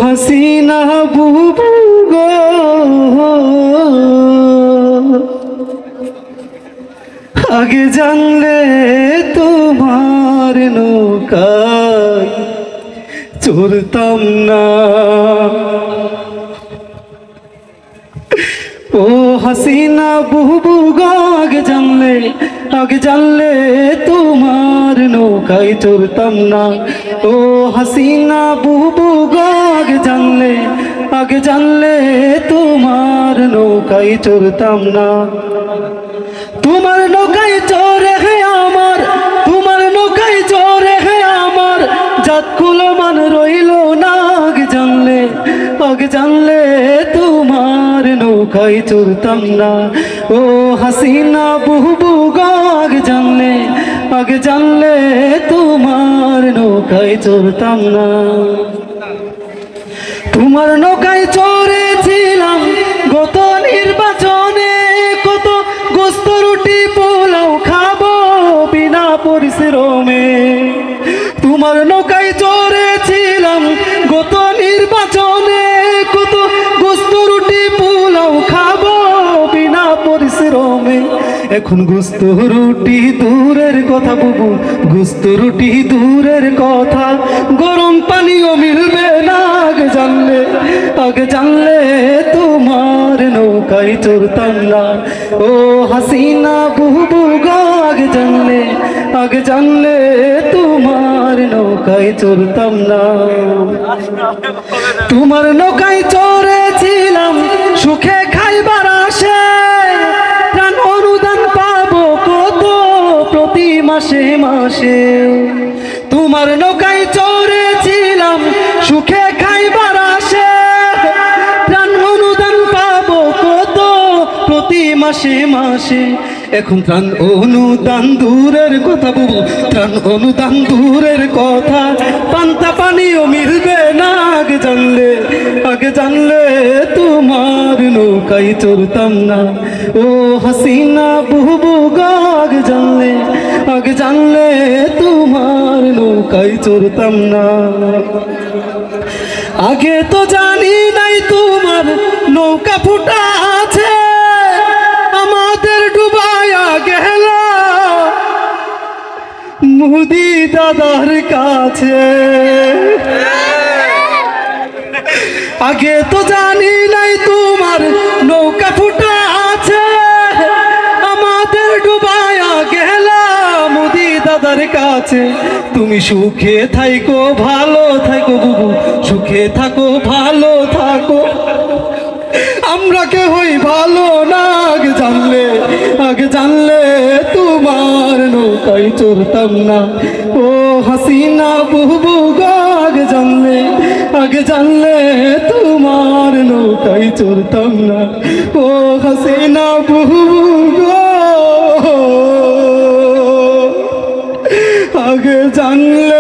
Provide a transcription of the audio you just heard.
হাসিনা বুবু গো, আগে জানলে তোমার নৌকায় চড়তাম না। ও হাসিনা বুবু গো, আগে জানলে তোমার নৌকায় চড়তাম না। ও হাসিনা বুবু গো, আগে জানলে তোমার নৌকায় চড়তাম না। তোমার নৌকায় চড়ে আমার, তোমার নৌকায় চড়ে আমার জাত কুলো মান রইল না। আগে জানলে তোমার নৌকায় চড়তাম না। ও হাসিনা বুবু গো, আগে জানলে তোমার নৌকায় চড়তাম না। তোমার নৌকায় চড়েছিলাম গত নির্বাচনে, কত গোস্ত রুটি পোলাও খাবো বিনা পরিশ্রমে। তোমার নৌকায় চড়েছিলাম গত নির্বাচনে, কত গোস্ত রুটি পোলাও খাবো বিনা পরিশ্রমে। এখন গোস্ত রুটি দূরের কথা বুবু, গোস্ত রুটি দূরের কথা, গরম পানিও মিলবে না। আগে জানলে তোমার নৌকায় চড়তাম না। ও হাসিনা বুবু গো, আগে জানলে তোমার নৌকায় চড়তাম না। তোমার নৌকায় চড়েছিলাম সুখে খাইবার আসে, প্রাণ অনুদান পাবো কত প্রতি মাসে মাসে। তোমার নৌকায় চড়েছিলাম সুখে খাইবার আসে, প্রাণ অনুদান পাবো কত প্রতি মাসে মাসে। এখন ত্রাণ অনুদান দূরের কথা বুবু, ত্রাণ অনুদান দূরের কথা, পান্তা পানিও মিলবে না। আগে জানলে তোমার নৌকায় চড়তাম না। ও হাসিনা বুবু গো, আগে জানলে তোমার নৌকায় চড়তাম না। আগে তো জানি নাই তোমার নৌকা ফুটা আছে, আমাদের ডুবায়া গেল মোদি দাদার কাছে। আগে তো জানি নাই তোমার নৌকা ফুটা আছে, আমাদের ডুবায়া গেল মোদি দাদার কাছে। তুমি সুখে থাকো ভালো থাকো বুবু, সুখে থাকো ভালো থাকো, আমরা কেহই ভালো না। আগে জানলে তোমার নৌকায় চড়তাম না। ও হাসিনা বুবু গো, আগে জানলে তোমার নৌকায় চড়তাম না। ও হাসিনা বুবু গো, আগে জানলে